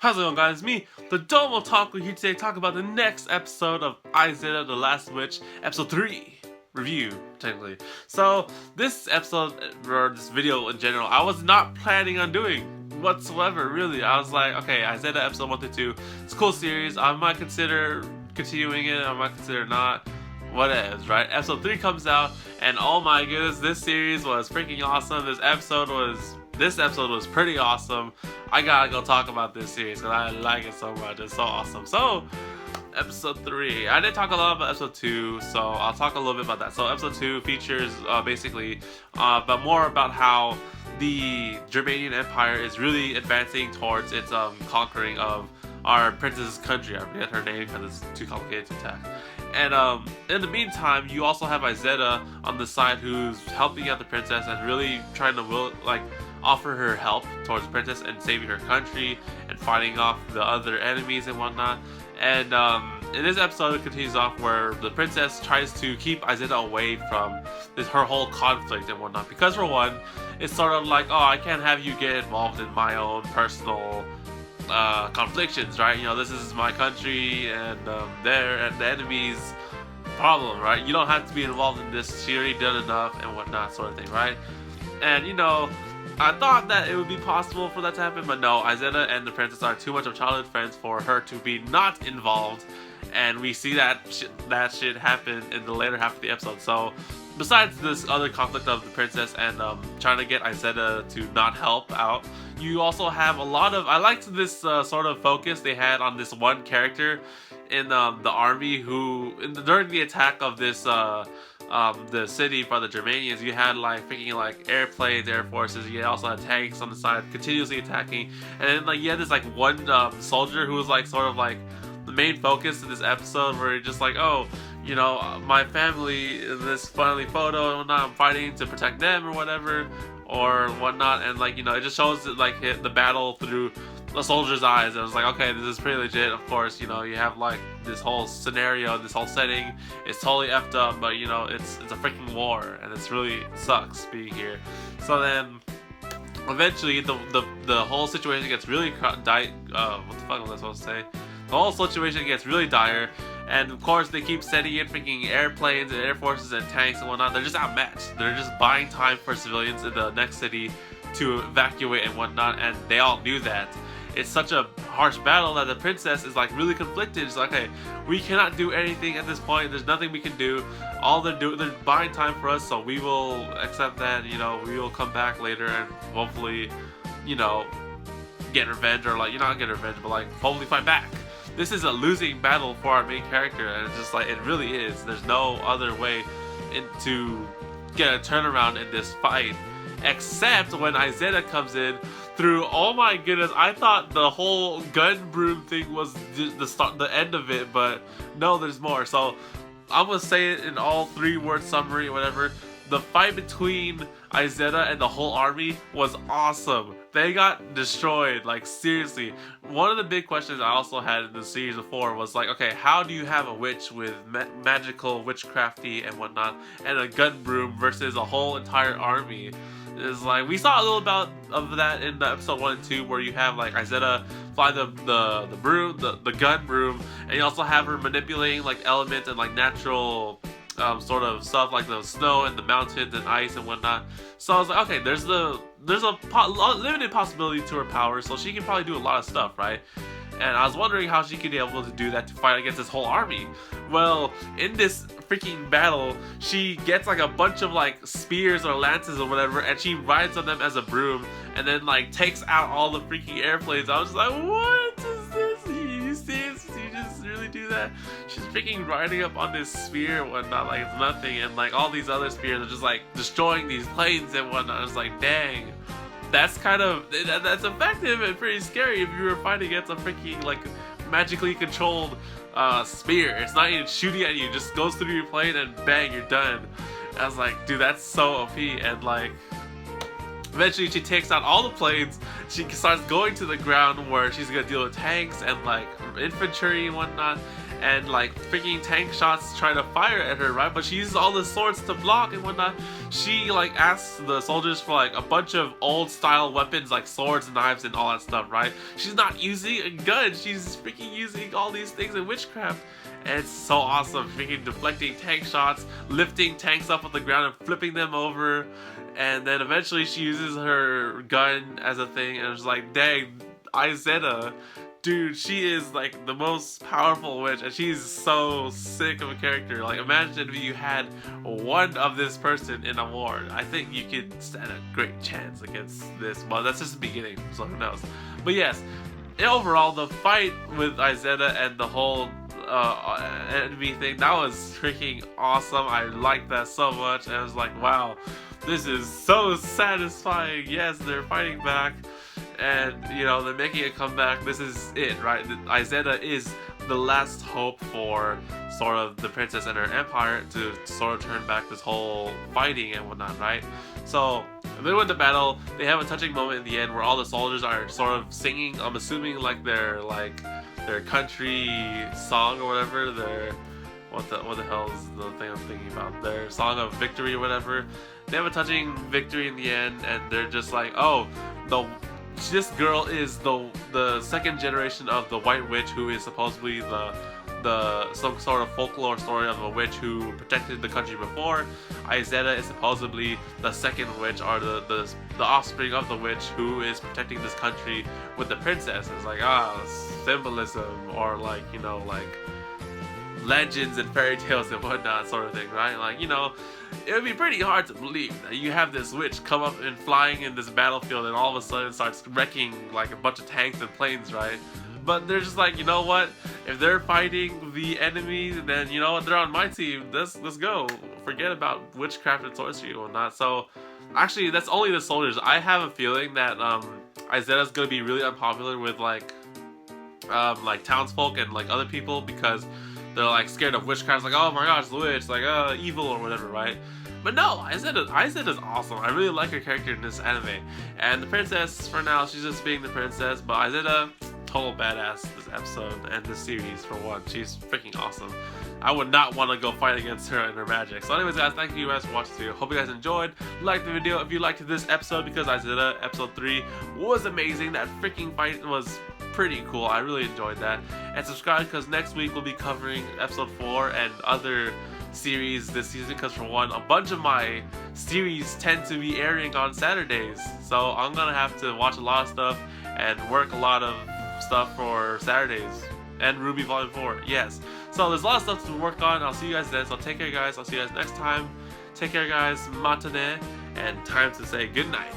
How's it going, guys? Me, the Domo Taku, here today to talk about the next episode of Izetta, The Last Witch, episode 3 review, technically. So, this episode, or this video in general, I was not planning on doing whatsoever, really. I was like, okay, Izetta episode 1 to 2, it's a cool series, I might consider continuing it, I might consider not, whatevs, right? Episode 3 comes out, and oh my goodness, this series was freaking awesome. This episode was pretty awesome. I gotta go talk about this series because I like it so much. It's so awesome. So, episode 3. I did talk a lot about episode 2, so I'll talk a little bit about that. So, episode 2 features but more about how the Germanian Empire is really advancing towards its conquering of our princess's country. I forget her name because it's too complicated to attack. And in the meantime, you also have Izetta on the side who's helping out the princess and really trying to offer her help towards the princess and saving her country and fighting off the other enemies and whatnot. And in this episode, it continues off where the princess tries to keep Izetta away from her whole conflict and whatnot. Because for one, it's sort of like, oh, I can't have you get involved in my own personal conflictions, right? You know, this is my country and the enemy's problem, right? You don't have to be involved in this. She already done enough and whatnot, sort of thing, right? And you know, I thought that it would be possible for that to happen, but no, Izetta and the princess are too much of childhood friends for her to be not involved, and we see that shit happen in the later half of the episode. So, besides this other conflict of the princess and trying to get Izetta to not help out, you also have a lot of... I liked this sort of focus they had on this one character in the army who, during the attack of this the city by the Germanians, you had freaking airplanes, air forces. You also had tanks on the side continuously attacking, and then you had this one soldier who was sort of the main focus of this episode, where you're just oh, you know, my family in this funny photo and whatnot, I'm fighting to protect them or whatever or whatnot, and you know, it just shows the battle through the soldier's eyes. And I was okay, this is pretty legit. Of course, you know, you have this whole scenario, this whole setting is totally effed up, but you know, it's a freaking war, and it's really sucks being here. So then eventually the whole situation gets really what the fuck was I supposed to say? The whole situation gets really dire, and of course they keep sending in freaking airplanes and air forces and tanks and whatnot. They're just outmatched. They're just buying time for civilians in the next city to evacuate and whatnot, and they all knew that. It's such a harsh battle that the princess is really conflicted. She's hey, we cannot do anything at this point. There's nothing we can do. All they're buying time for us, so we will accept that. You know, we will come back later and hopefully, you know, get revenge, or not get revenge, but hopefully fight back. This is a losing battle for our main character, and it's just it really is. There's no other way to get a turnaround in this fight, except when Izetta comes in through, oh my goodness, I thought the whole gun broom thing was the end of it, but no, there's more. So I'm gonna say it in all 3-word summary, whatever. The fight between Izetta and the whole army was awesome. They got destroyed, seriously. One of the big questions I also had in the series before was okay, how do you have a witch with magical, witchcrafty and whatnot, and a gun broom versus a whole entire army? Is we saw a little bit of that in the episode 1 and 2, where you have Izetta fly the broom, the gun broom, and you also have her manipulating elements and natural sort of stuff the snow and the mountains and ice and whatnot. So I was okay, there's a limited possibility to her power, so she can probably do a lot of stuff, right? And I was wondering how she could be able to do that to fight against this whole army. Well, in this freaking battle, she gets a bunch of spears or lances or whatever, and she rides on them as a broom, and then takes out all the freaking airplanes. I was just what is this? You see it? You just really do that? She's freaking riding up on this spear and whatnot it's nothing, and all these other spears are just destroying these planes and whatnot. I was dang. That's that's effective and pretty scary if you were fighting against a freaking magically controlled spear. It's not even shooting at you, it just goes through your plane and bang, you're done. I was dude, that's so OP. And eventually she takes out all the planes. She starts going to the ground where she's gonna deal with tanks and infantry and whatnot. and like freaking tank shots try to fire at her, right? But she uses all the swords to block and whatnot. She like asks the soldiers for like a bunch of old style weapons like swords, knives, and all that stuff, right? She's not using a gun, she's freaking using all these things in witchcraft. And it's so awesome, freaking deflecting tank shots, lifting tanks up on the ground and flipping them over. And then eventually she uses her gun as a thing, and it's like, dang, Izetta, dude, she is like the most powerful witch, and she's so sick of a character. Like, imagine if you had one of this person in a war. I think you could stand a great chance against this. Well, that's just the beginning, so who knows. But yes, overall, the fight with Izetta and the whole enemy thing, that was freaking awesome. I liked that so much, and I was like, wow, this is so satisfying. Yes, they're fighting back, and you know, they're making a comeback. This is it, right? Izetta is the last hope for sort of the princess and her empire to sort of turn back this whole fighting and whatnot, right? So they win the battle. They have a touching moment in the end where all the soldiers are sort of singing, I'm assuming like their country song or whatever, their what the hell is the thing I'm thinking about, their song of victory or whatever. They have a touching victory in the end, and they're just like, oh, this girl is the second generation of the White Witch, who is supposedly some sort of folklore story of a witch who protected the country before. Izetta is supposedly the second witch, or the offspring of the witch who is protecting this country with the princess. It's like, symbolism, or like, you know, like legends and fairy tales and whatnot sort of thing, right? Like, you know, it would be pretty hard to believe that you have this witch come up and flying in this battlefield and all of a sudden starts wrecking like a bunch of tanks and planes, right? But they're just like, you know what? If they're fighting the enemy, then you know what? They're on my team. Let's go. Forget about witchcraft and sorcery and whatnot. So, actually, that's only the soldiers. I have a feeling that Izetta's gonna be really unpopular with like townsfolk and like other people, because they're like scared of witchcraft. Like, oh my gosh, the witch, like evil or whatever, right? But no, Izetta's awesome. I really like her character in this anime. And the princess, for now, she's just being the princess. But Izetta, total badass this episode and this series for one. She's freaking awesome. I would not want to go fight against her and her magic. So anyways, guys, thank you guys for watching this video. Hope you guys enjoyed. Like the video if you liked this episode, because Izetta episode 3 was amazing. That freaking fight was pretty cool. I really enjoyed that. And subscribe, because next week we'll be covering episode 4 and other series this season, because for one, a bunch of my series tend to be airing on Saturdays, so I'm gonna have to watch a lot of stuff and work a lot of stuff for Saturdays. And Ruby Volume 4, yes. So there's a lot of stuff to work on. I'll see you guys then. So take care, guys. I'll see you guys next time. Take care, guys. Matane. And time to say good night.